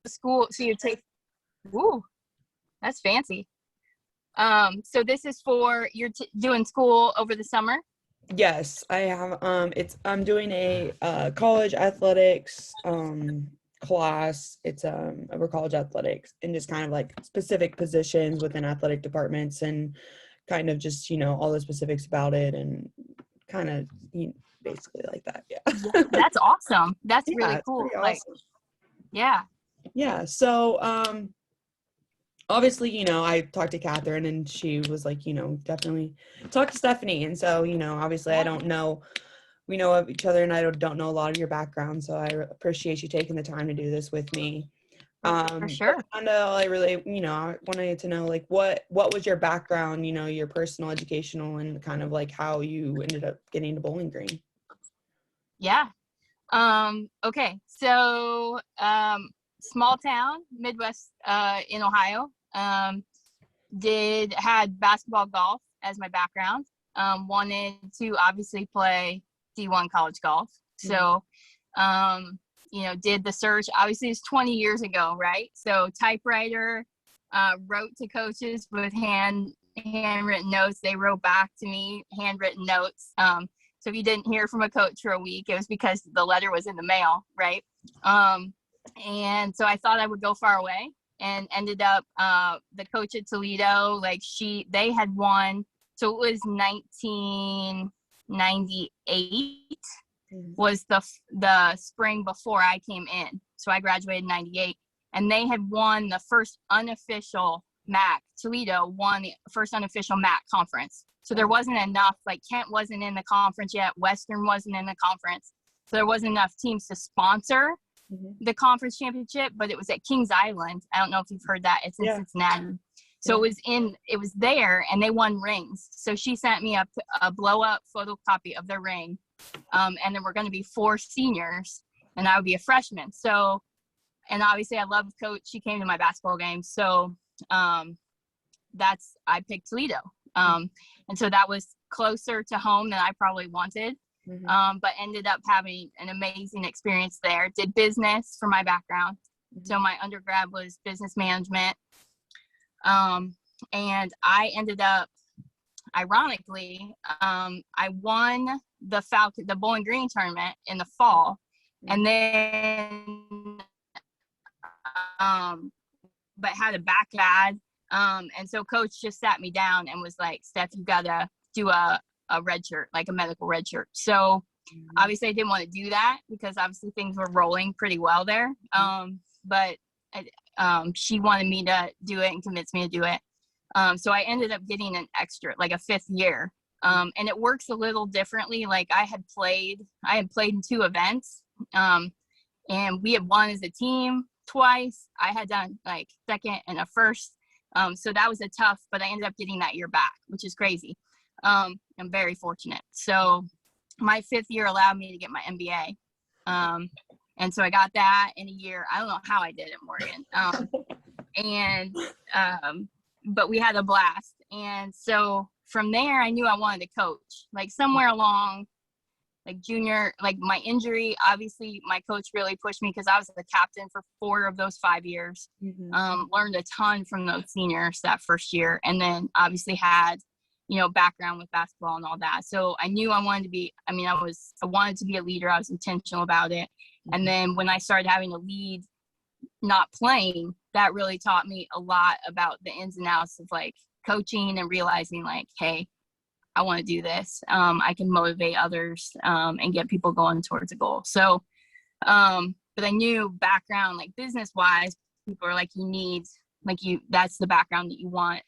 school, so you take, ooh, that's fancy. So this is for, you're doing school over the summer? Yes, I have. I'm doing a college athletics class. It's over college athletics and just kind of like specific positions within athletic departments and kind of just all the specifics about it and kind of basically like that. Yeah, that's awesome. That's Yeah, really it's cool. pretty Like, awesome. yeah. Yeah. So obviously, I talked to Catherine and she was like, definitely talk to Stephanie. And so, obviously I don't know, we know of each other and I don't know a lot of your background. So I appreciate you taking the time to do this with me. For sure. And I really, I wanted to know like, what was your background, your personal, educational, and kind of like how you ended up getting to Bowling Green. Yeah. Okay. So, small town, Midwest, in Ohio, had basketball, golf as my background, wanted to obviously play D1 college golf. So, did the search, obviously it's 20 years ago, right? So typewriter, wrote to coaches with handwritten notes. They wrote back to me, handwritten notes. So if you didn't hear from a coach for a week, it was because the letter was in the mail, right? And so I thought I would go far away and ended up, the coach at Toledo, they had won. So it was 1998 was the spring before I came in. So I graduated in 98 and they had won the first unofficial MAC. Toledo won the first unofficial MAC conference. So there wasn't enough, like Kent wasn't in the conference yet. Western wasn't in the conference. So there wasn't enough teams to sponsor the conference championship, but it was at Kings Island. I don't know if you've heard that. It's in Cincinnati. So it was there and they won rings. So she sent me a blow up photocopy of their ring. And there were going to be 4 seniors and I would be a freshman. So, and obviously I love coach. She came to my basketball games. So, I picked Toledo. And so that was closer to home than I probably wanted. But ended up having an amazing experience there. Did business for my background. So my undergrad was business management. And I ended up, ironically, I won the Bowling Green tournament in the fall. And then, but had a back bad. And so coach just sat me down and was like, Steph, you gotta do a red shirt, like a medical red shirt. So obviously I didn't want to do that because obviously things were rolling pretty well there. But she wanted me to do it and convinced me to do it. So I ended up getting an extra, like a 5th year. And it works a little differently. Like I had played in 2 events. And we had won as a team twice. I had done like 2nd and a 1st. So that was but I ended up getting that year back, which is crazy. I'm very fortunate. So my 5th year allowed me to get my MBA. And so I got that in a year. I don't know how I did it, Morgan. But we had a blast. And so from there, I knew I wanted to coach, like somewhere along, like junior, like my injury, obviously my coach really pushed me because I was the captain for 4 of those 5 years. Learned a ton from those seniors that first year. And then obviously had, background with basketball and all that. So I knew I wanted to be, I wanted to be a leader. I was intentional about it. And then when I started having to lead, not playing, that really taught me a lot about the ins and outs of like coaching and realizing like, hey, I want to do this. I can motivate others and get people going towards a goal. So, but I knew background, like business wise, people are like, that's the background that you want.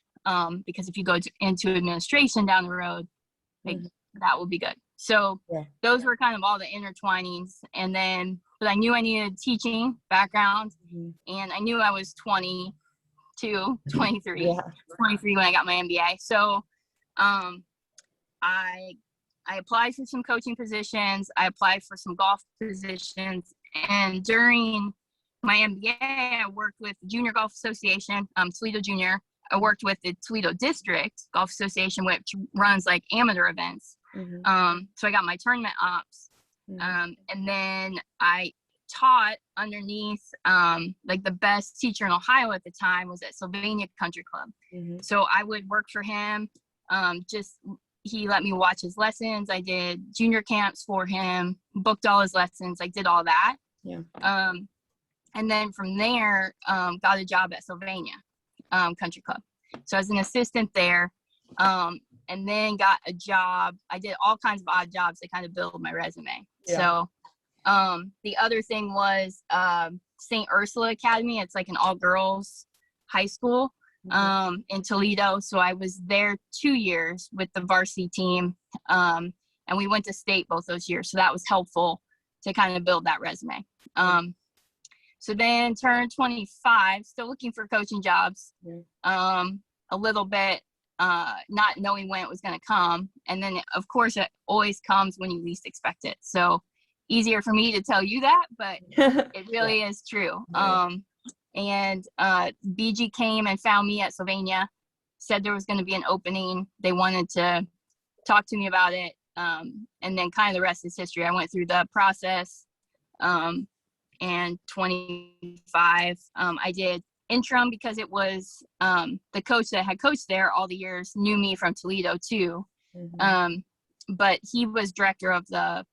Because if you go into administration down the road, like that will be good. So those were kind of all the intertwinings. And then, but I knew I needed teaching background and I knew I was 23 when I got my MBA. So, I applied for some coaching positions. I applied for some golf positions. And during my MBA, I worked with the Junior Golf Association, Toledo Junior. I worked with the Toledo District Golf Association, which runs like amateur events. So I got my tournament ops. And then I taught underneath like the best teacher in Ohio at the time was at Sylvania Country Club. So I would work for him. He let me watch his lessons. I did junior camps for him, booked all his lessons. I did all that. And then from there, got a job at Sylvania Country Club. So I was an assistant there, and then got a job. I did all kinds of odd jobs to kind of build my resume. So the other thing was St. Ursula Academy. It's like an all-girls high school in Toledo. So I was there 2 years with the varsity team, and we went to state both those years. So that was helpful to kind of build that resume. So then turned 25, still looking for coaching jobs, a little bit, not knowing when it was going to come. And then, of course, it always comes when you least expect it. So easier for me to tell you that, but it really is true. And BG came and found me at Sylvania, said there was going to be an opening. They wanted to talk to me about it. And then kind of the rest is history. I went through the process. And 25, I did interim because it was the coach that had coached there all the years knew me from Toledo too. But he was director of the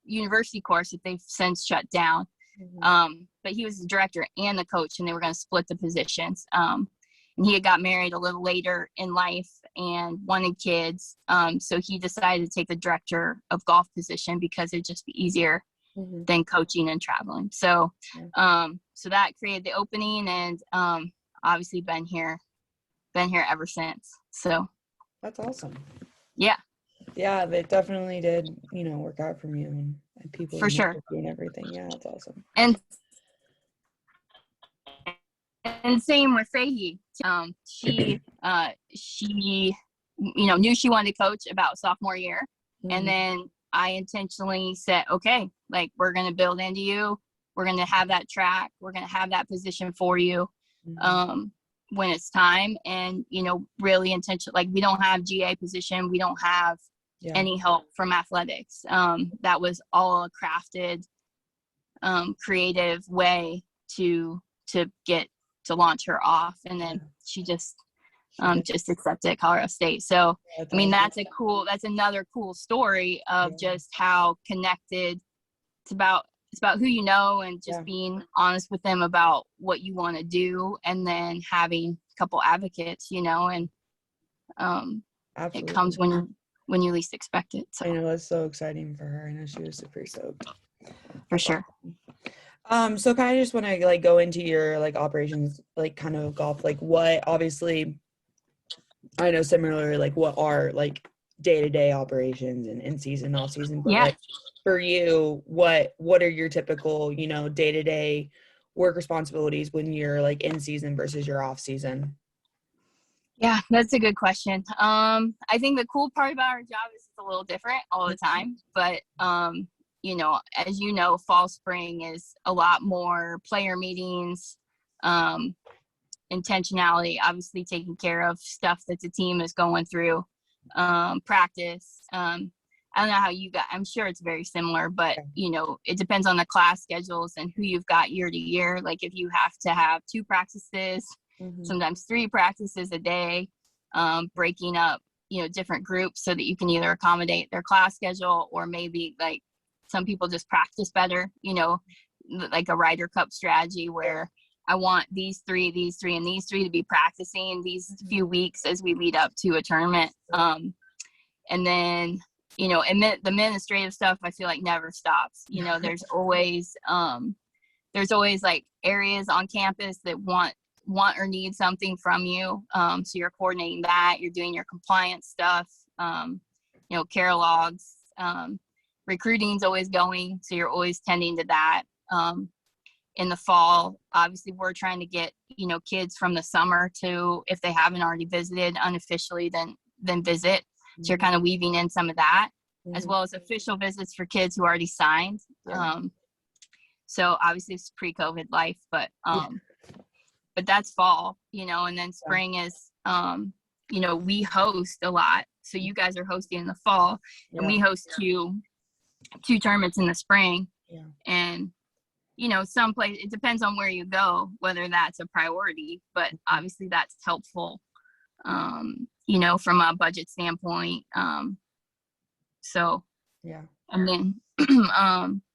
university course that they've since shut down. But he was the director and the coach, and they were going to split the positions. And he had got married a little later in life and wanted kids. So he decided to take the director of golf position because it'd just be easier than coaching and traveling. So so that created the opening, and obviously been here ever since. So that's awesome. Yeah, they definitely did, work out from you and people for sure and everything. Yeah, that's awesome. And same with Fahey. She knew she wanted to coach about sophomore year, and then I intentionally said, okay, like, we're going to build into you. We're going to have that track. We're going to have that position for you when it's time. And, really intentional, like, we don't have GA position. We don't have any help from athletics. That was all a crafted, creative way to launch her off. And then she just accepted Colorado State. So I mean, that's another cool story of just how connected it's about who you know, and just being honest with them about what you want to do, and then having a couple advocates, and it comes when you least expect it. So I know it's so exciting for her. I know she was super stoked. For sure. So kind of just want to go into your operations, kind of golf, what, obviously I know similar, what are day-to-day operations and in-season, off-season, but for you, what are your typical, day-to-day work responsibilities when you're in season versus your off-season? Yeah, that's a good question. I think the cool part about our job is it's a little different all the time, but as you know, fall, spring is a lot more player meetings, intentionality, obviously taking care of stuff that the team is going through, practice. I don't know how you got, I'm sure it's very similar, but it depends on the class schedules and who you've got year to year. Like if you have to have 2 practices, sometimes 3 practices a day, breaking up, different groups so that you can either accommodate their class schedule, or maybe some people just practice better, like a Ryder Cup strategy where I want these three, and these 3 to be practicing these few weeks as we lead up to a tournament. And then, and the administrative stuff, I feel like never stops. There's always areas on campus that want or need something from you. So you're coordinating that, you're doing your compliance stuff, care logs, recruiting's always going. So you're always tending to that. In the fall, obviously we're trying to get, kids from the summer to, if they haven't already visited unofficially, then visit. So you're kind of weaving in some of that, as well as official visits for kids who already signed. So obviously it's pre-COVID life, but that's fall, and then spring is, we host a lot. So you guys are hosting in the fall, and we host two tournaments in the spring. And some place, it depends on where you go, whether that's a priority, but obviously that's helpful, from a budget standpoint. So, Yeah. and then,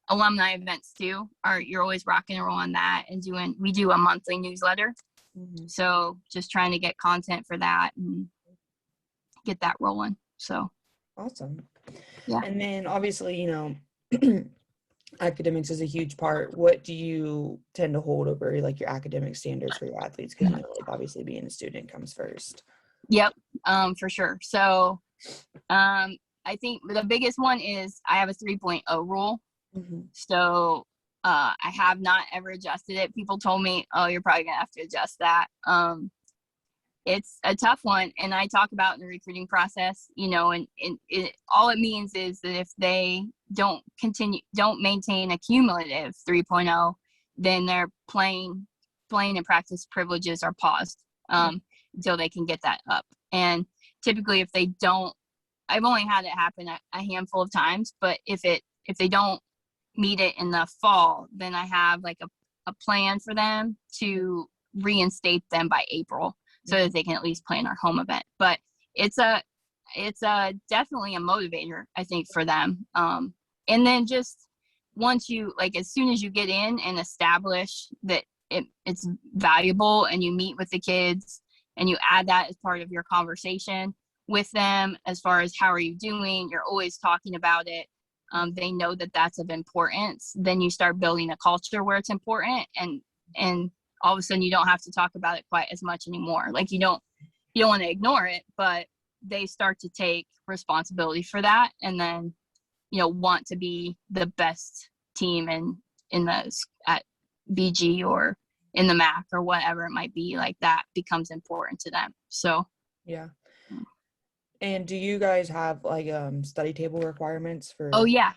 alumni events too, you're always rocking and rolling that, and we do a monthly newsletter. Mm-hmm. So just trying to get content for that and get that rolling. So. Awesome. Yeah. And then obviously, academics is a huge part. What do you tend to hold over like your academic standards for your athletes? Because like obviously being a student comes first. Yep, for sure. So I think the biggest one is I have a 3.0 rule. Mm-hmm. So I have not ever adjusted it. People told me, oh, you're probably gonna have to adjust that. It's a tough one, and I talk about in the recruiting process, and all it means is that if they don't maintain a cumulative 3.0, then their playing and practice privileges are paused until they can get that up. And typically, if they don't, I've only had it happen a handful of times, but if they don't meet it in the fall, then I have like a plan for them to reinstate them by April, so that they can at least play in our home event. But it's definitely a motivator, I think, for them. And then just once you, like, as soon as you get in and establish that it's valuable, and you meet with the kids and you add that as part of your conversation with them, as far as how are you doing, you're always talking about it. They know that that's of importance. Then you start building a culture where it's important, and all of a sudden you don't have to talk about it quite as much anymore. Like you don't want to ignore it, but they start to take responsibility for that, and then want to be the best team at BG or in the MAC or whatever it might be. Like that becomes important to them. So yeah. And do you guys have like study table requirements for? Oh yeah.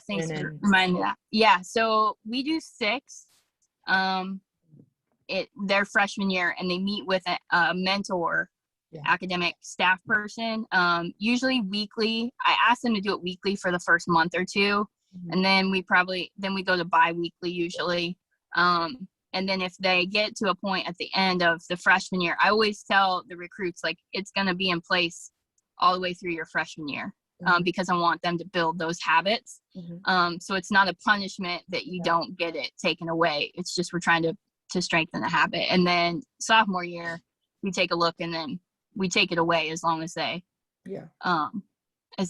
Thanks for reminding me of that. Yeah, so we do 6 their freshman year, and they meet with a mentor, academic staff person, usually weekly. I ask them to do it weekly for the first month or 2, and then we go to bi-weekly usually. And then if they get to a point at the end of the freshman year, I always tell the recruits, like, it's going to be in place all the way through your freshman year, because I want them to build those habits. So it's not a punishment that you don't get it taken away. It's just we're trying to strengthen the habit. And then sophomore year, we take a look, and then we take it away as long as they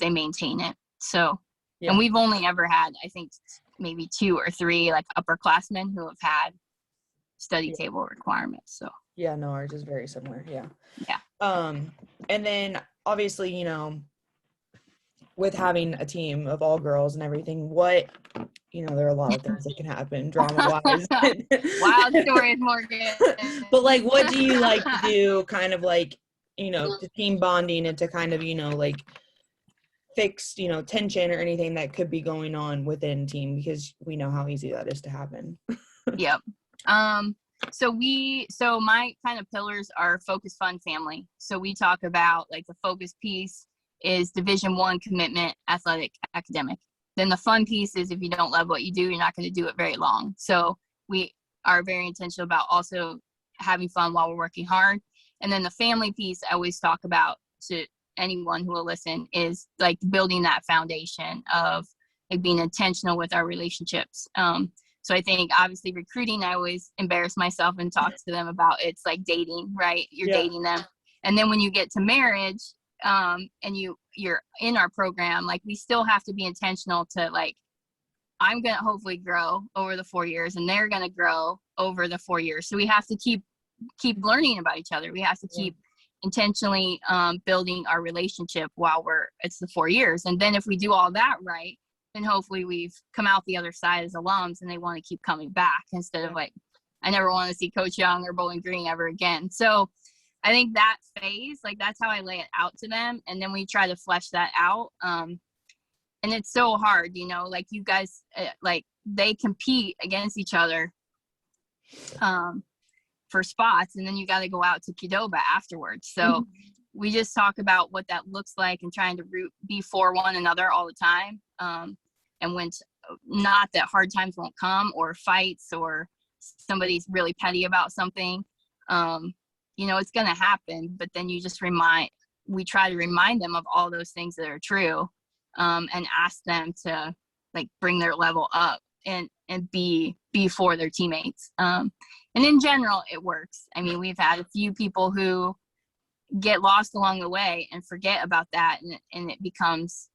maintain it. So, and we've only ever had, I think, maybe 2 or 3 like upperclassmen who have had study table requirements. So no, ours is very similar. Yeah. And then obviously, with having a team of all girls and everything, there are a lot of things that can happen drama-wise. Wild stories, Morgan. But like, what do you like to do, kind of like, to team bonding and to kind of, like fix, tension or anything that could be going on within team, because we know how easy that is to happen. Yep. So my kind of pillars are focus, fun, family. So we talk about, like, the focus piece is Division I commitment, athletic, academic. Then the fun piece is, if you don't love what you do, you're not going to do it very long. So we are very intentional about also having fun while we're working hard. And then the family piece I always talk about to anyone who will listen is, like, building that foundation of, like, being intentional with our relationships. So I think obviously recruiting, I always embarrass myself and talk to them about, it's like dating, right? You're dating them. And then when you get to marriage, and you're in our program, like, we still have to be intentional to, like, I'm going to hopefully grow over the 4 years, and they're going to grow over the 4 years. So we have to keep learning about each other. We have to keep intentionally building our relationship while it's the 4 years. And then if we do all that right, then hopefully we've come out the other side as alums, and they want to keep coming back, instead of like, I never want to see Coach Young or Bowling Green ever again. So I think that phase, like, that's how I lay it out to them. And then we try to flesh that out. And it's so hard, like, you guys, like, they compete against each other for spots, and then you got to go out to Qdoba afterwards. So we just talk about what that looks like, and trying to be for one another all the time. And not that hard times won't come, or fights, or somebody's really petty about something. It's going to happen, but then we try to remind them of all those things that are true, and ask them to like bring their level up and be for their teammates. And in general, it works. I mean, we've had a few people who get lost along the way and forget about that, and it becomes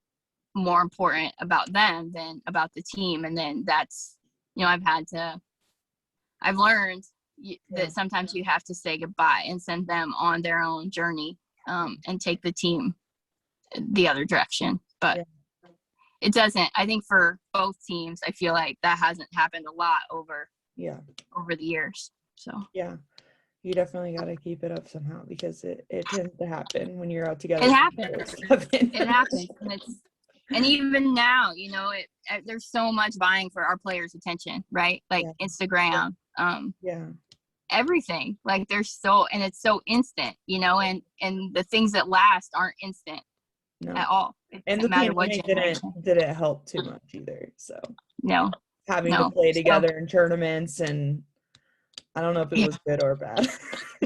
more important about them than about the team. And then that's, I've learned that sometimes you have to say goodbye and send them on their own journey, and take the team the other direction. But it doesn't, I think for both teams, I feel like that hasn't happened a lot over the years. So you definitely got to keep it up somehow, because it tends to happen when you're out together. It happens. It happens. And even now, there's so much vying for our players' attention, right? Like Instagram, everything. Like and it's so instant, and the things that last aren't instant at all. And the pandemic didn't help too much either. So having to play together in tournaments, and I don't know if it was good or bad.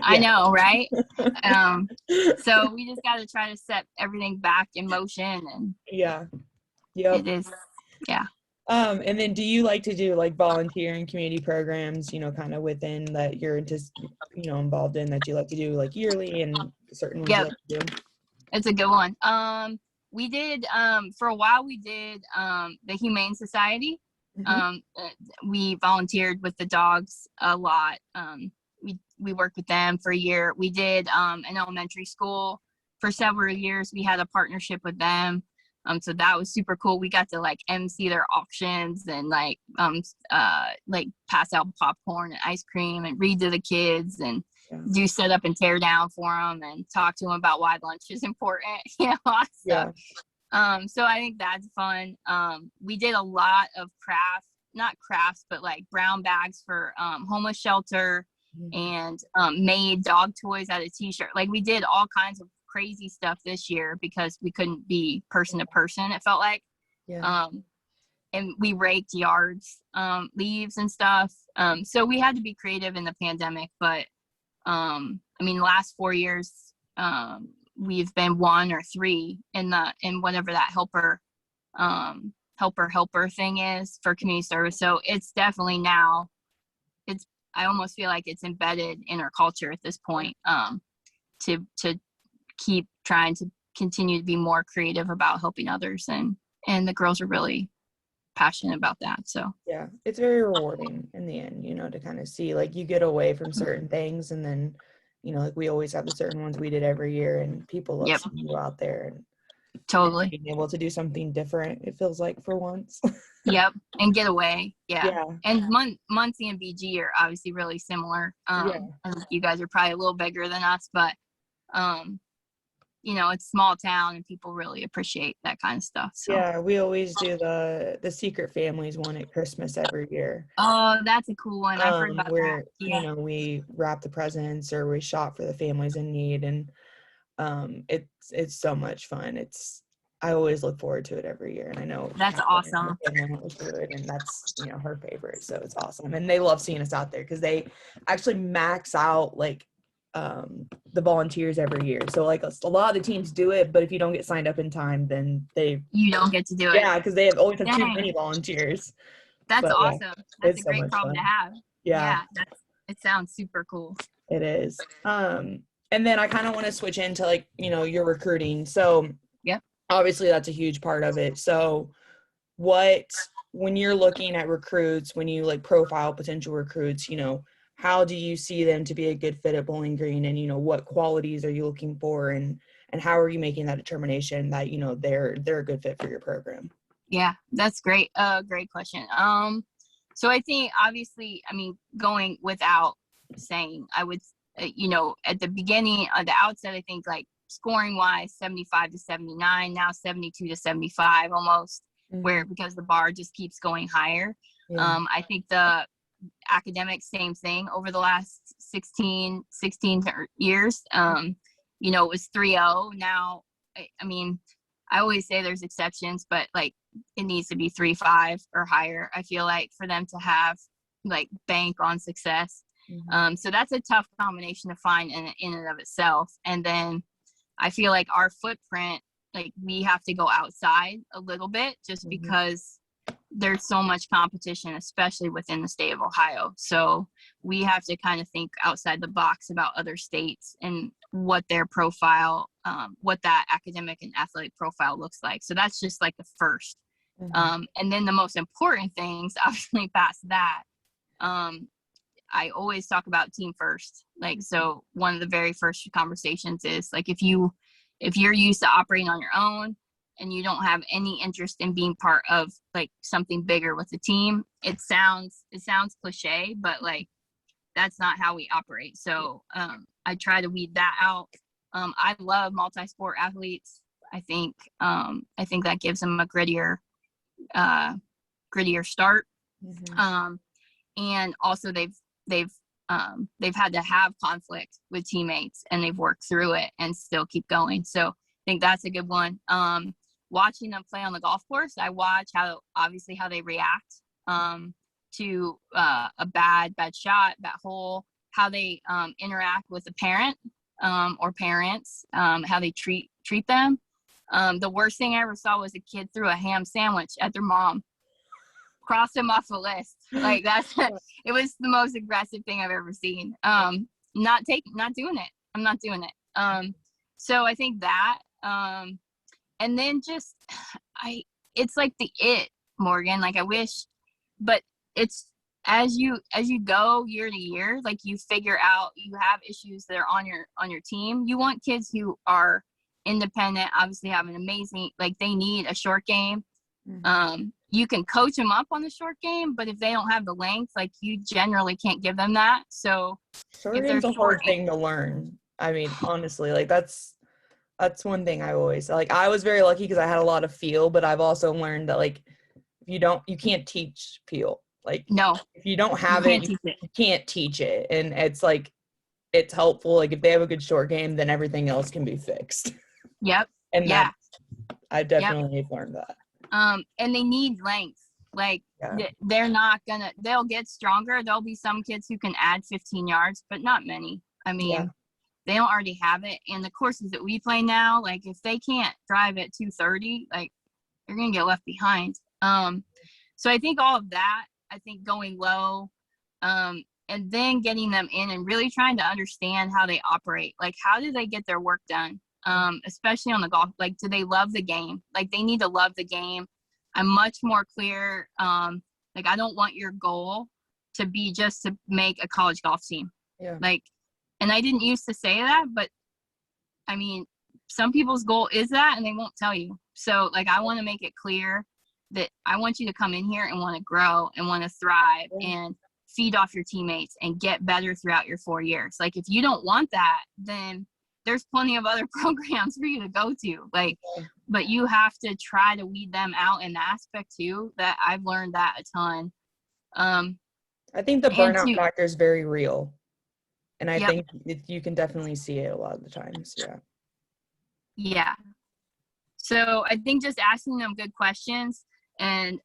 I know, right? So we just got to try to set everything back in motion, and it is, and then do you like to do like volunteer and community programs, kind of within that you're just, involved in, that you like to do like yearly, and certain ones you like to do? It's a good one. We did, for a while, we did the Humane Society. We volunteered with the dogs a lot. We worked with them for a year. We did an elementary school for several years. We had a partnership with them. So that was super cool. We got to like MC their auctions, and like pass out popcorn and ice cream and read to the kids, and do set up and tear down for them, and talk to them about why lunch is important, stuff. So I think that's fun. We did a lot of not crafts, but like brown bags for homeless shelter, and made dog toys out of t-shirt. Like we did all kinds of crazy stuff this year because we couldn't be person to person, it felt like. And we raked yards, leaves and stuff. So we had to be creative in the pandemic, but the last 4 years, we've been 1 or 3 in whatever that helper thing is for community service. So it's definitely now, I almost feel like it's embedded in our culture at this point, to keep trying to continue to be more creative about helping others, and the girls are really passionate about that. So it's very rewarding in the end, to kind of see like you get away from certain things, and then like we always have the certain ones we did every year, and people love seeing you out there and totally being able to do something different, it feels like, for once. And get away. And Muncie and BG are obviously really similar. And you guys are probably a little bigger than us, but it's small town, and people really appreciate that kind of stuff. So. We always do the Secret Families one at Christmas every year. Oh, that's a cool one. I've heard about where, that. We wrap the presents, or we shop for the families in need, and it's so much fun. I always look forward to it every year, and I know that's awesome. And that's her favorite, so it's awesome. And they love seeing us out there because they actually max out like the volunteers every year. So like a lot of the teams do it, but if you don't get signed up in time, then you don't get to do it. Because they always have too many volunteers. That's awesome. That's a great problem to have. It sounds super cool. It is. And then I kind of want to switch into like your recruiting. So obviously that's a huge part of it. So when you're looking at recruits, when you like profile potential recruits, how do you see them to be a good fit at Bowling Green, and what qualities are you looking for, and how are you making that determination that they're a good fit for your program? That's great. Great question. So I think obviously, going without saying, I would at the beginning, at the outset, I think like scoring wise, 75 to 79, now 72 to 75 almost, because the bar just keeps going higher. I think the academic, same thing over the last 16 years. It was 3.0. Now, I always say there's exceptions, but like it needs to be 3.5 or higher, I feel like, for them to have like bank on success. So that's a tough combination to find in and of itself. And then I feel like our footprint, like we have to go outside a little bit just because there's so much competition, especially within the state of Ohio. So we have to kind of think outside the box about other states and what their profile, what that academic and athletic profile looks like. So that's just like the first. And then the most important things, obviously past that, I always talk about team first. Like, so one of the very first conversations is like, if you're used to operating on your own and you don't have any interest in being part of like something bigger with the team, it sounds cliche, but like, that's not how we operate. So, I try to weed that out. I love multi-sport athletes. I think that gives them a grittier start. And also they've had to have conflict with teammates and they've worked through it and still keep going. So I think that's a good one. Watching them play on the golf course, I watch how they react to a bad shot, bad hole, how they interact with a parent or parents, how they treat them. The worst thing I ever saw was a kid threw a ham sandwich at their mom. Cross them off the list. Like it was the most aggressive thing I've ever seen. Not doing it. I'm not doing it. So I think that, and then just, it's like Morgan, like I wish, but it's as you go year to year, like you figure out you have issues that are on your team. You want kids who are independent, obviously have an amazing, like they need a short game. You can coach them up on the short game, but if they don't have the length, like you generally can't give them that. So short game's a hard thing to learn. I mean, honestly, like that's one thing I always like. I was very lucky because I had a lot of feel, but I've also learned that like if you can't teach feel. Like no, if you don't have you can't teach it. And it's like it's helpful. Like if they have a good short game, then everything else can be fixed. Yep. And I definitely have learned that. And they need length. Like they'll get stronger. There'll be some kids who can add 15 yards, but not many. I mean, they don't already have it. And the courses that we play now, like if they can't drive at 230, like they're going to get left behind. So I think all of that, I think going low, and then getting them in and really trying to understand how they operate. Like, how do they get their work done? Especially on the golf, like, do they love the game? Like, they need to love the game. I'm much more clear. Like, I don't want your goal to be just to make a college golf team. Yeah. Like, and I didn't used to say that, but I mean, some people's goal is that and they won't tell you. So like, I want to make it clear that I want you to come in here and want to grow and want to thrive and feed off your teammates and get better throughout your 4 years. Like, if you don't want that, then there's plenty of other programs for you to go to. Like, but you have to try to weed them out in the aspect too, that I've learned that a ton. I think the burnout factor is very real. And I think you can definitely see it a lot of the times. Yeah. So I think just asking them good questions and,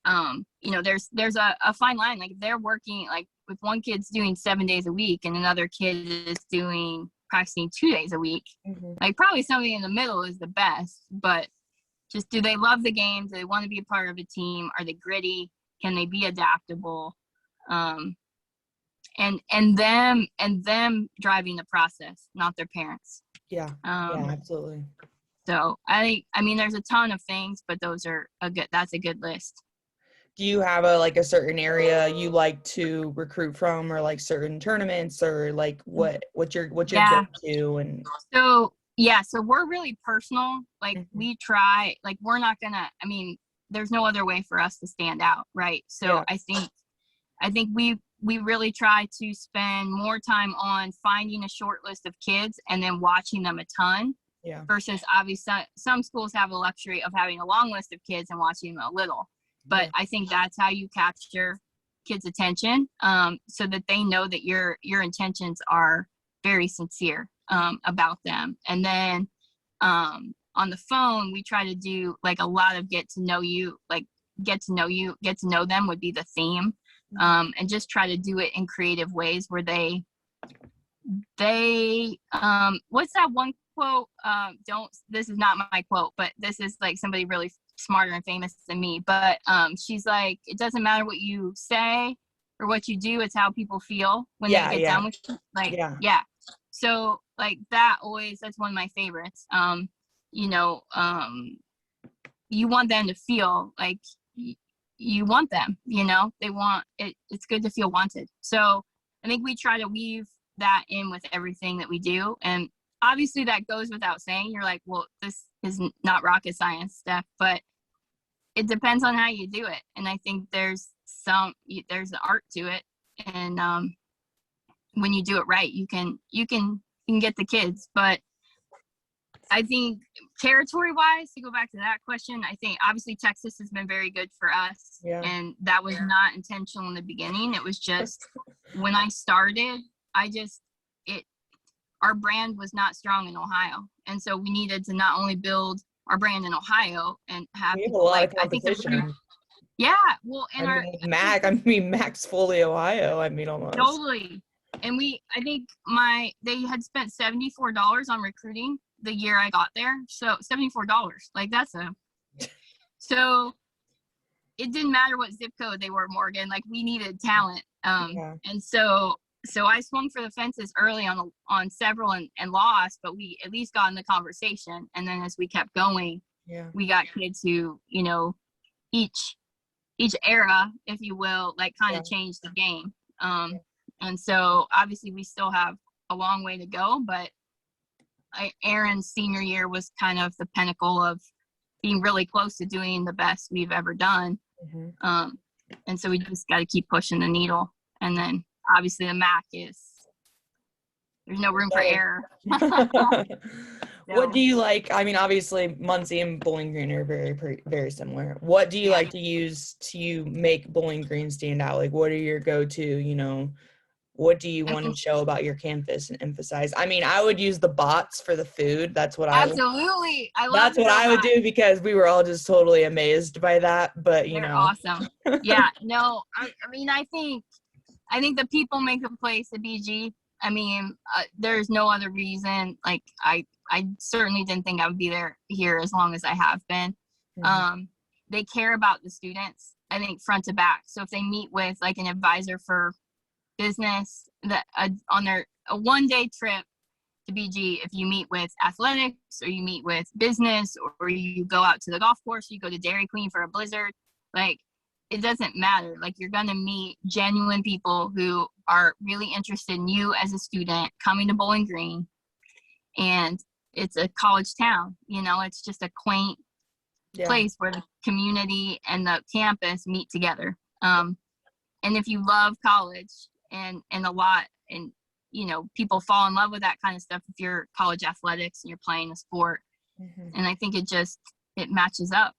you know, there's a fine line. Like, if they're working, like if one kid's doing 7 days a week and another kid is practicing 2 days a week, like probably something in the middle is the best. But just, do they love the game? Do they want to be a part of a team? Are they gritty? Can they be adaptable? And them driving the process, not their parents. Yeah, absolutely. So I mean, there's a ton of things, but that's a good list. Do you have a certain area you like to recruit from, or like certain tournaments, or like what's your go-to? And so we're really personal. Like, we try, like, we're not gonna, I mean, there's no other way for us to stand out, right? So I think we really try to spend more time on finding a short list of kids and then watching them a ton. Yeah. Versus, obviously, some schools have the luxury of having a long list of kids and watching them a little. But I think that's how you capture kids' attention, so that they know that your intentions are very sincere about them. And then on the phone, we try to do like a lot of get to know them would be the theme. And just try to do it in creative ways where they what's that one quote? This is not my quote, but this is like somebody really smarter and famous than me. But she's like, it doesn't matter what you say or what you do, it's how people feel when they get done with you. Like, yeah. So like that's one of my favorites. You want them to feel like you want them, they want it. It's good to feel wanted. So I think we try to weave that in with everything that we do. And obviously that goes without saying. You're like, well, this is not rocket science, Steph, but it depends on how you do it. And I think there's the art to it. And when you do it right, you can get the kids. But I think territory wise, to go back to that question, I think obviously Texas has been very good for us. Yeah. And that was not intentional in the beginning. It was just when I started, our brand was not strong in Ohio. And so we needed to not only build our brand in Ohio and have people like, I think yeah, well, and Mac's fully Ohio. Almost totally. And I think they had spent $74 on recruiting the year I got there. So $74, like so it didn't matter what zip code they were, Morgan, like we needed talent. And so I swung for the fences early on several and lost, but we at least got in the conversation. And then as we kept going, we got kids who, each era, if you will, like kind of changed the game. And so obviously we still have a long way to go, but Aaron's senior year was kind of the pinnacle of being really close to doing the best we've ever done. And so we just got to keep pushing the needle. And then obviously the MAC there's no room for error. What do you like? Obviously Muncie and Bowling Green are very, very similar. What do you like to use to make Bowling Green stand out? Like, what are your go-to, what do you want to show about your campus and emphasize? I would use the bots for the food. That's what absolutely. That's what I would do, because we were all just totally amazed by that. But they're awesome. Yeah. No, I think the people make a place at BG. There's no other reason. Like I certainly didn't think I would be here as long as I have been. They care about the students, I think, front to back. So if they meet with like an advisor for business on a one-day trip to BG, if you meet with athletics or you meet with business or you go out to the golf course, you go to Dairy Queen for a blizzard, like it doesn't matter. Like you're going to meet genuine people who are really interested in you as a student coming to Bowling Green. And it's a college town, it's just a quaint place where the community and the campus meet together. And if you love college and a lot, and, people fall in love with that kind of stuff if you're college athletics and you're playing a sport. And I think it matches up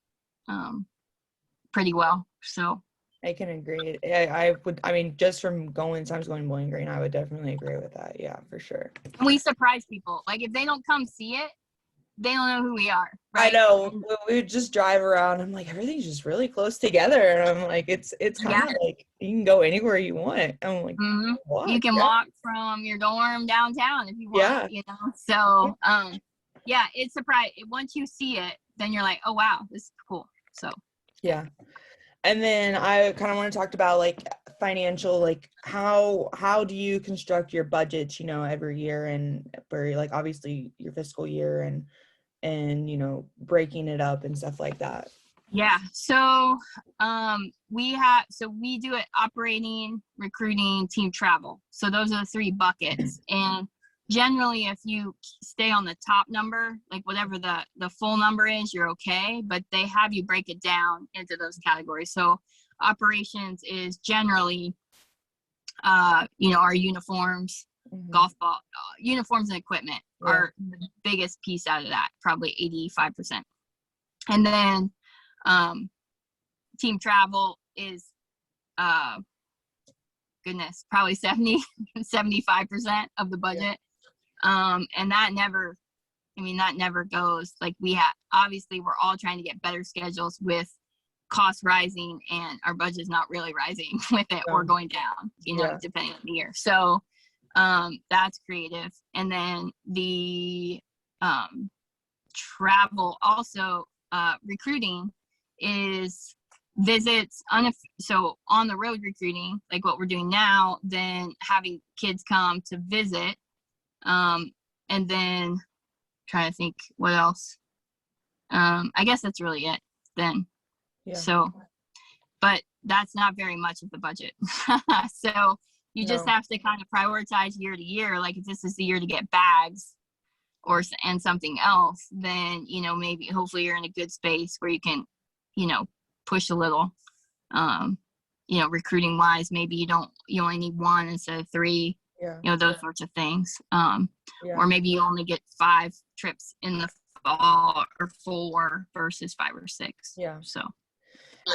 pretty well. So I can agree. I would, just from times going Bowling Green, I would definitely agree with that. Yeah, for sure. We surprise people. Like if they don't come see it, they don't know who we are. Right? I know. We would just drive around. I'm like, everything's just really close together. And I'm like, it's kind of like you can go anywhere you want. I'm like, what? You can walk from your dorm downtown if you want. So it's surprising. Once you see it, then you're like, oh wow, this is cool. So yeah. And then I kind of want to talk about like financial, like how do you construct your budgets, every year, and for like obviously your fiscal year and breaking it up and stuff like that. Yeah. So we do it operating, recruiting, team travel. So those are the three buckets. And generally, if you stay on the top number, like whatever the full number is, you're okay, but they have you break it down into those categories. So operations is generally, our uniforms, golf ball, uniforms and equipment are the biggest piece out of that, probably 85%. And then team travel is, probably 75% of the budget. And that never I mean, that never goes. Like obviously we're all trying to get better schedules with costs rising, and our budget's not really rising with it or going down, depending on the year. So that's creative. And then the travel also, recruiting is visits, so on the road recruiting, like what we're doing now, then having kids come to visit, and then trying to think what else. I guess that's really it then. So, but that's not very much of the budget. So you just have to kind of prioritize year to year. Like if this is the year to get bags and something else, then, maybe hopefully you're in a good space where you can, push a little, recruiting wise. Maybe you only need 1 instead of 3, those sorts of things. Or maybe you only get 5 trips in the fall or 4 versus 5 or 6. So.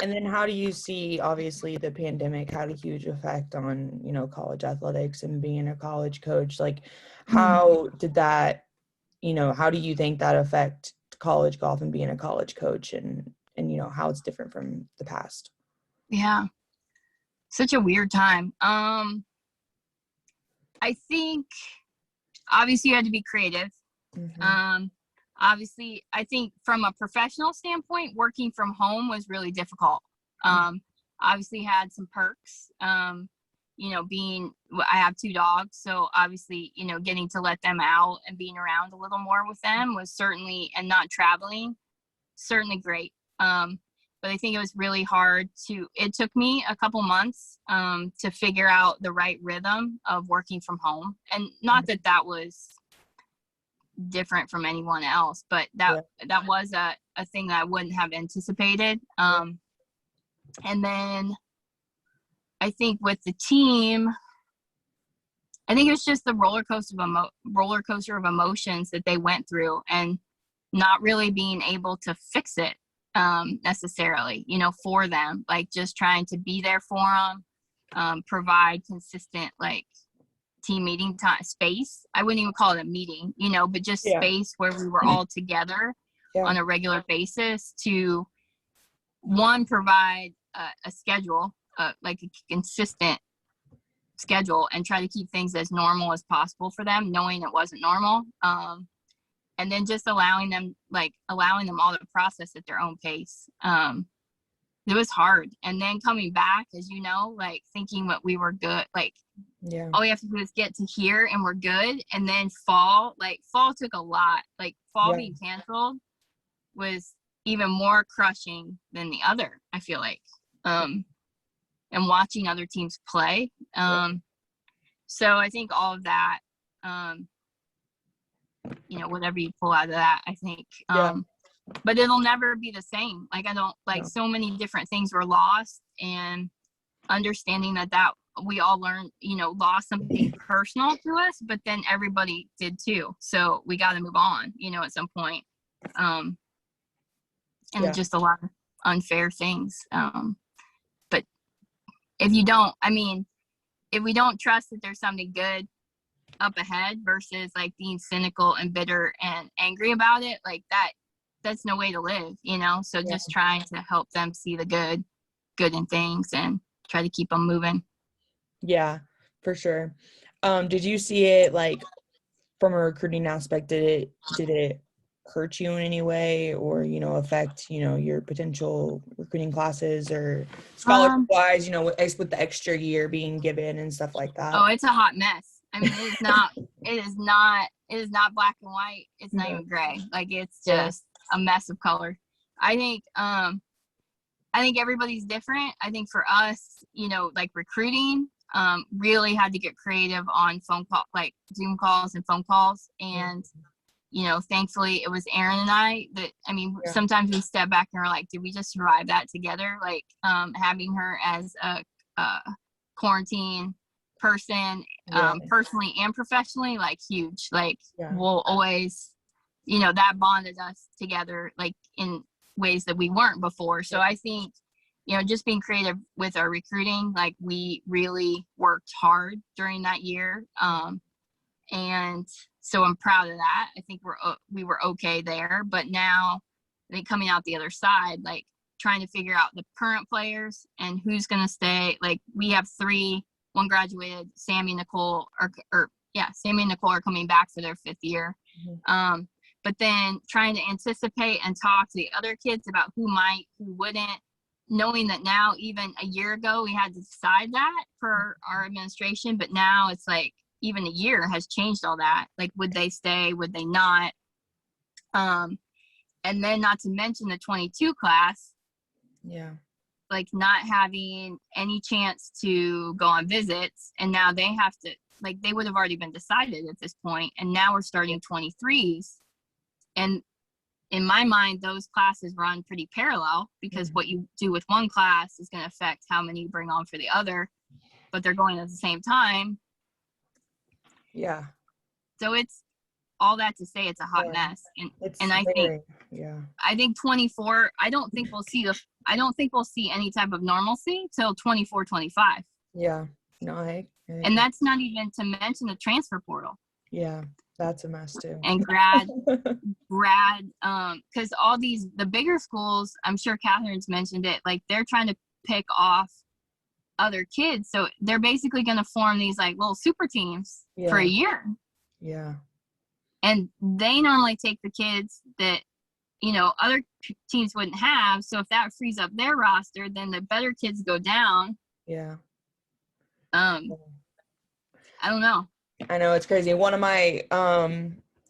And then how do you see, obviously, the pandemic had a huge effect on, college athletics and being a college coach? Like, how did that, how do you think that affect college golf and being a college coach and how it's different from the past? Yeah. Such a weird time. I think, obviously, you had to be creative. Obviously, I think from a professional standpoint, working from home was really difficult. Obviously had some perks, I have 2 dogs. So obviously, getting to let them out and being around a little more with them was certainly, and not traveling, certainly great. But I think it was really hard it took me a couple months to figure out the right rhythm of working from home. And not that was different from anyone else, but that was a thing that I wouldn't have anticipated. And then I think with the team, I think it was just the roller coaster of emotions that they went through, and not really being able to fix it necessarily, for them, like just trying to be there for them, provide consistent, like, team meeting time space. I wouldn't even call it a meeting, but just space where we were all together on a regular basis to, one, provide a schedule, like a consistent schedule, and try to keep things as normal as possible for them, knowing it wasn't normal. And then just allowing them all to process at their own pace. It was hard. And then coming back, as like thinking what we were good, like, all we have to do is get to here and we're good. And then fall took a lot. Like fall being canceled was even more crushing than the other, I feel like. And watching other teams play. So I think all of that, whatever you pull out of that, I think, but it'll never be the same. Like, I don't like so many different things were lost, and understanding that we all learned, lost something personal to us, but then everybody did too. So we got to move on, at some point. And just a lot of unfair things. But if we don't trust that there's something good up ahead versus like being cynical and bitter and angry about it, like that's no way to live, so just trying to help them see the good in things and try to keep them moving. Yeah, for sure. Did you see it, like, from a recruiting aspect, did it hurt you in any way, or affect your potential recruiting classes or scholarship wise, with the extra year being given and stuff like that? Oh, it's a hot mess. I mean, it is not black and white. It's not even gray. Like, it's just a mess of color. I think everybody's different. I think for us, like recruiting, really had to get creative on phone call, like Zoom calls and phone calls. And, thankfully it was Erin and I that, sometimes we step back and we're like, did we just survive that together? Like, having her as a quarantine person, personally and professionally, like, huge. Like, we'll always, that bonded us together, like, in ways that we weren't before. So I think, just being creative with our recruiting, like, we really worked hard during that year. And so I'm proud of that. I think we were okay there. But now, I think coming out the other side, like trying to figure out the current players and who's going to stay. Like we have three. One graduated. Sammy and Nicole Sammy and Nicole are coming back for their 5th year. Mm-hmm. But then trying to anticipate and talk to the other kids about who might, who wouldn't, knowing that now, even a year ago, we had to decide that for our administration, but now it's like even a year has changed all that. Like, would they stay? Would they not? And then not to mention the 22 class. Yeah. Like not having any chance to go on visits. And now they have to, like, they would have already been decided at this point. And now we're starting 23s. And in my mind, those classes run pretty parallel because what you do with one class is going to affect how many you bring on for the other, but they're going at the same time. Yeah. So it's all that to say it's a hot mess. And I think 24, I don't think we'll see any type of normalcy till 24, 25. Yeah. No, I and that's not even to mention the transfer portal. Yeah. That's a mess too. And grad, because all the bigger schools, I'm sure Catherine's mentioned it, like they're trying to pick off other kids. So they're basically going to form these like little super teams for a year. Yeah. And they normally take the kids that, other teams wouldn't have. So if that frees up their roster, then the better kids go down. Yeah. I don't know. I know, it's crazy. One of my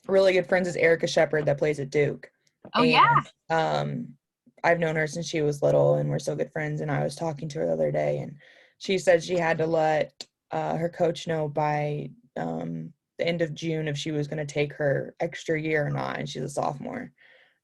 really good friends is Erica Shepherd that plays at Duke. Oh, and, I've known her since she was little, and we're still good friends. And I was talking to her the other day, and she said she had to let her coach know by the end of June if she was going to take her extra year or not. And she's a sophomore.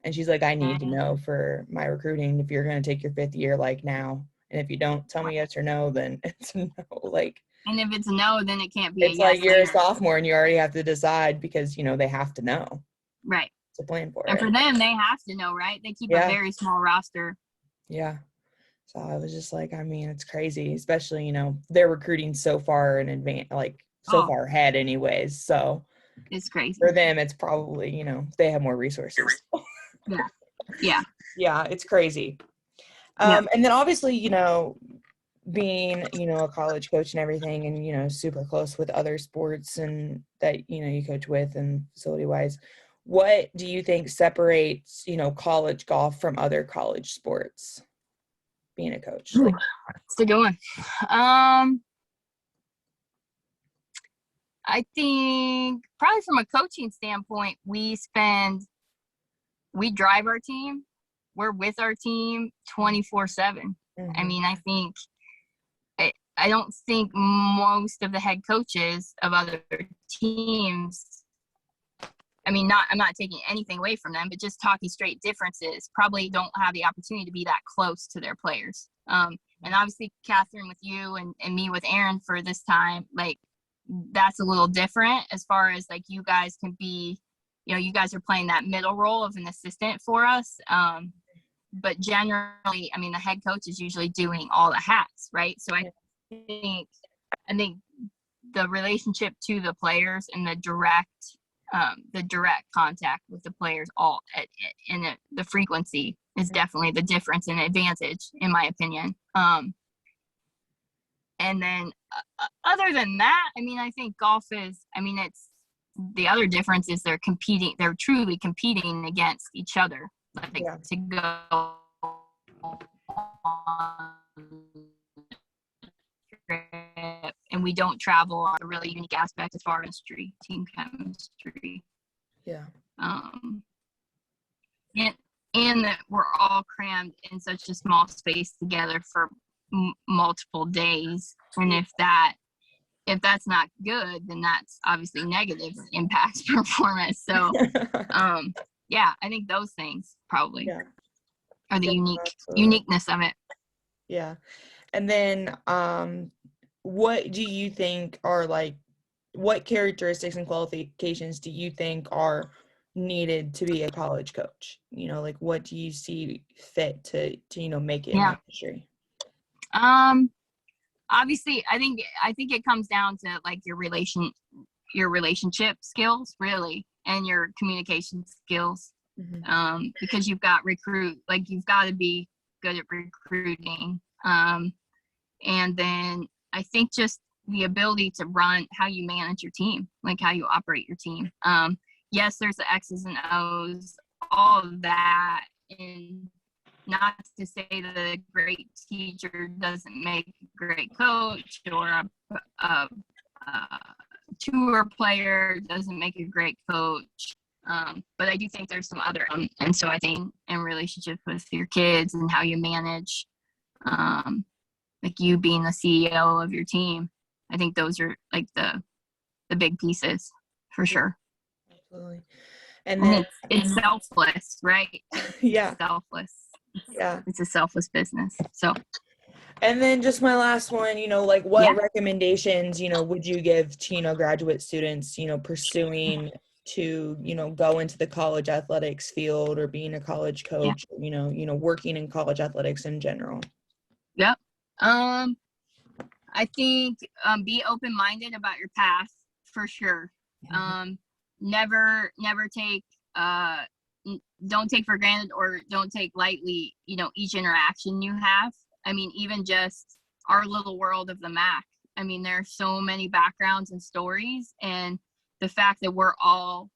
And she's like, I need to know for my recruiting if you're going to take your 5th year, like now. And if you don't tell me yes or no, then it's no. Like. And if it's a no, then it can't be it's like you're a sophomore and you already have to decide because, they have to know. Right. To plan for it. And for them, they have to know, right? They keep a very small roster. Yeah. So I was just like, it's crazy, especially, they're recruiting so far in advance, like so far ahead anyways. So it's crazy. For them, it's probably, they have more resources. Yeah. Yeah. Yeah. It's crazy. And then obviously, being, a college coach and everything and, super close with other sports and that, you coach with and facility wise, what do you think separates, college golf from other college sports? Being a coach. Like, it's a good one. I think probably from a coaching standpoint, we drive our team. We're with our team 24/7. I mean, I don't think most of the head coaches of other teams, I'm not taking anything away from them, but just talking straight differences, probably don't have the opportunity to be that close to their players. And obviously Catherine with you and me with Aaron for this time, like that's a little different as far as like you guys can be, you guys are playing that middle role of an assistant for us. But generally, the head coach is usually doing all the hats, right? So I think the relationship to the players and the direct contact with the players the frequency is definitely the difference and advantage in my opinion. And then other than that, I think golf is, it's the other difference is they're truly competing against each other, to go on trip, and we don't travel on a really unique aspect as far as team chemistry. Yeah. And that we're all crammed in such a small space together for multiple days, and if that's not good, then that's obviously negative impacts performance. So I think those things probably are the uniqueness of it. Yeah. And then what do you think are what characteristics and qualifications do you think are needed to be a college coach? What do you see fit to make it in the industry? Obviously I think it comes down to like your your relationship skills really, and your communication skills. Because you've got you've got to be good at recruiting. And then I think just the ability to run, how you manage your team, like how you operate your team. Yes, there's the X's and O's, all of that. And not to say that a great teacher doesn't make a great coach, or a tour player doesn't make a great coach. But I do think there's some other, and so I think in relationships with your kids and how you manage, like you being the CEO of your team, I think those are like the big pieces for sure. Absolutely. And then it's selfless, right? Yeah. It's selfless. Yeah. It's a selfless business. So. And then just my last one, like what recommendations, would you give to, graduate students, pursuing to, go into the college athletics field or being a college coach, working in college athletics in general? Yep. I think be open-minded about your path for sure. Never take don't take for granted or don't take lightly, each interaction you have. I mean, even just our little world of the MAC. I mean, there are so many backgrounds and stories, and the fact that we're all,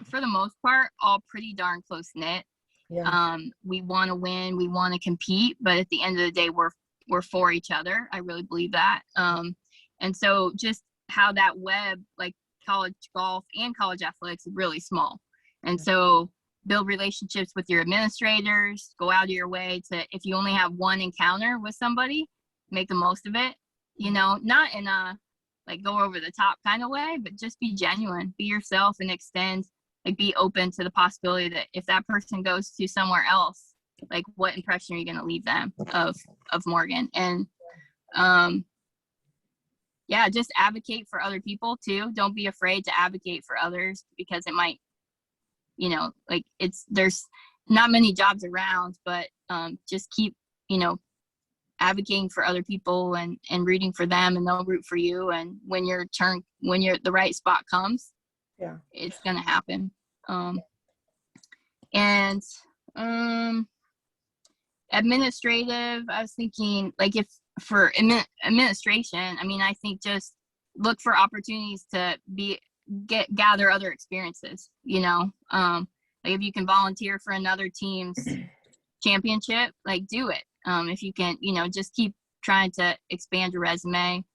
for the most part, all pretty darn close knit. Yeah. We want to win, we want to compete, but at the end of the day, we're for each other. I really believe that. And so just how that web, like college golf and college athletics, is really small. And so build relationships with your administrators, go out of your way to, if you only have one encounter with somebody, make the most of it, not in a like go over the top kind of way, but just be genuine, be yourself, and be open to the possibility that if that person goes to somewhere else, like what impression are you going to leave them of Morgan? And just advocate for other people too. Don't be afraid to advocate for others, because it might, there's not many jobs around, but just keep, advocating for other people and rooting for them, and they'll root for you. And when the right spot comes, it's going to happen. Administrative, I was thinking, like, if for administration, I mean, I think just look for opportunities to gather other experiences, like if you can volunteer for another team's championship, like do it. If you can, just keep trying to expand your resume.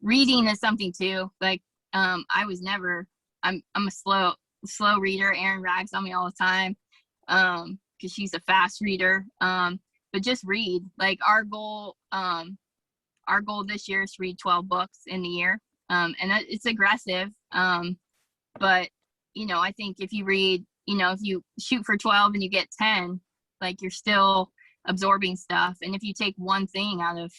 Reading is something too. Like, I'm a slow reader. Erin rags on me all the time, because she's a fast reader. But just read. Like our goal this year is to read 12 books in the year. And it's aggressive. But, I think if you read, if you shoot for 12 and you get 10, like you're still absorbing stuff. And if you take one thing out of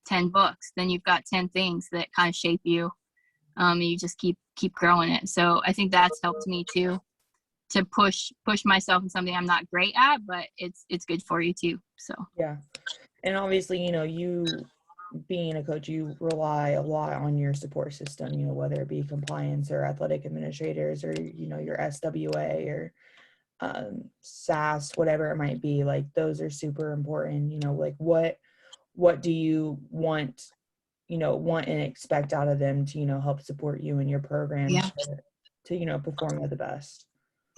10 books, then you've got 10 things that kind of shape you. And you just keep growing it. So I think that's helped me too, to push myself in something I'm not great at, but it's good for you too. So. Yeah. And obviously, you being a coach, you rely a lot on your support system, whether it be compliance or athletic administrators or, your SWA or SAS, whatever it might be. Like those are super important, like what do you want and expect out of them to, help support you in your program to perform at the best.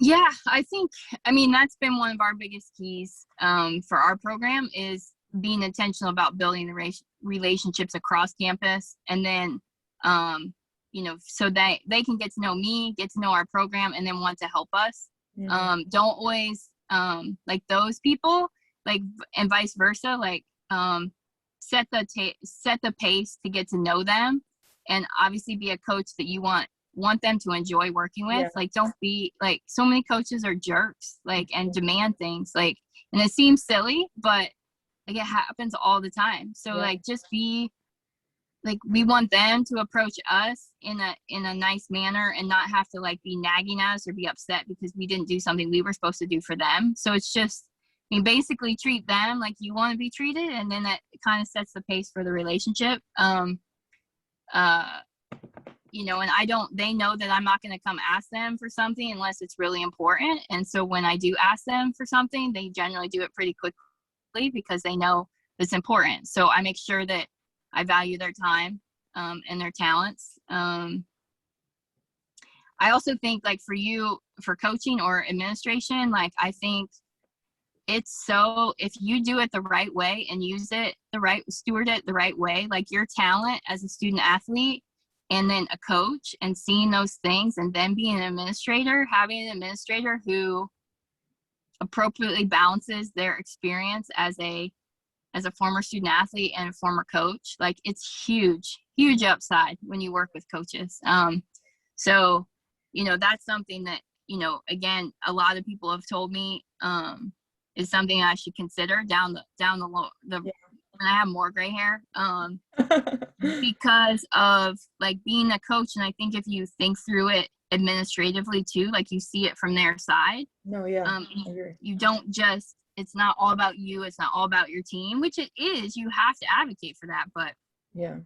Yeah, I think, that's been one of our biggest keys for our program, is being intentional about building the relationships across campus. And then, so that they can get to know me, get to know our program, and then want to help us. Mm-hmm. Don't always, like those people, like, and vice versa, like, set the pace to get to know them, and obviously be a coach that you want them to enjoy working with. Yeah. Like, don't be like, so many coaches are jerks, like, and demand things, like, and it seems silly, but like it happens all the time. So like, just be like, we want them to approach us in a nice manner and not have to like be nagging us or be upset because we didn't do something we were supposed to do for them. So it's just, basically treat them like you want to be treated, and then that kind of sets the pace for the relationship. you know, and they know that I'm not going to come ask them for something unless it's really important. And so when I do ask them for something, they generally do it pretty quickly because they know it's important. So I make sure that I value their time and their talents. I also think, like, for you, for coaching or administration, like, I think it's so, if you do it the right way and steward it the right way, like your talent as a student athlete and then a coach and seeing those things, and then being an administrator, having an administrator who appropriately balances their experience as a former student athlete and a former coach, like, it's huge upside when you work with coaches. So, you know, that's something that, you know, again, a lot of people have told me is something I should consider down the when I have more gray hair, because of, like, being a coach. And I think if you think through it administratively too, like, you see it from their side. No, yeah. You don't just, it's not all about you, it's not all about your team, which it is. You have to advocate for that, but yeah,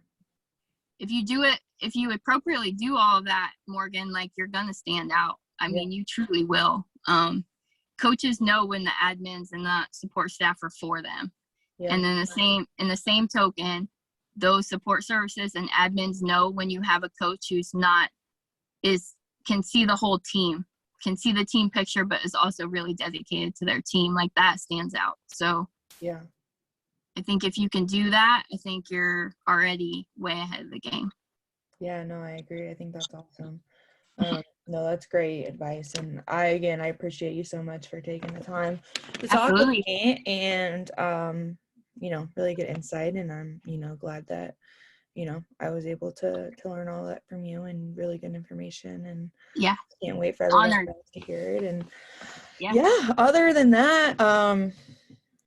if you appropriately do all of that, Morgan, like, you're gonna stand out. I mean, you truly will. Coaches know when the admins and the support staff are for them. Yeah. And then in the same token, those support services and admins know when you have a coach who's can see the whole team, can see the team picture, but is also really dedicated to their team. Like, that stands out. So yeah, I think if you can do that, I think you're already way ahead of the game. Yeah, no, I agree. I think that's awesome. No, that's great advice. And I appreciate you so much for taking the time to talk with me, and, you know, really good insight. And I'm, you know, glad that, you know, I was able to learn all that from you, and really good information. And yeah, can't wait for everyone else to hear it. And other than that,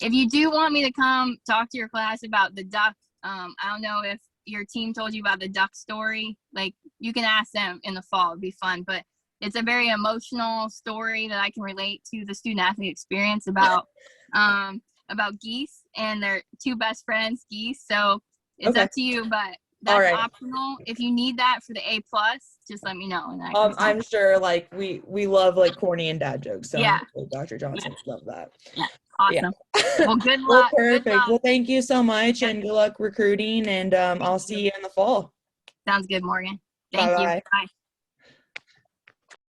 if you do want me to come talk to your class about the duck, I don't know if your team told you about the duck story, like, you can ask them in the fall. It'd be fun, but it's a very emotional story that I can relate to the student athlete experience about geese and their two best friends, geese. So it's up to you, but that's optional. If you need that for the A+, just let me know. And I'm sure, like, we love, like, corny and dad jokes. So yeah, Dr. Johnson love that. Yeah. Awesome. Well, good luck. Perfect. Good luck. Well, thank you so much, and good luck recruiting, and I'll see you in the fall. Sounds good, Morgan. Thank you. Bye.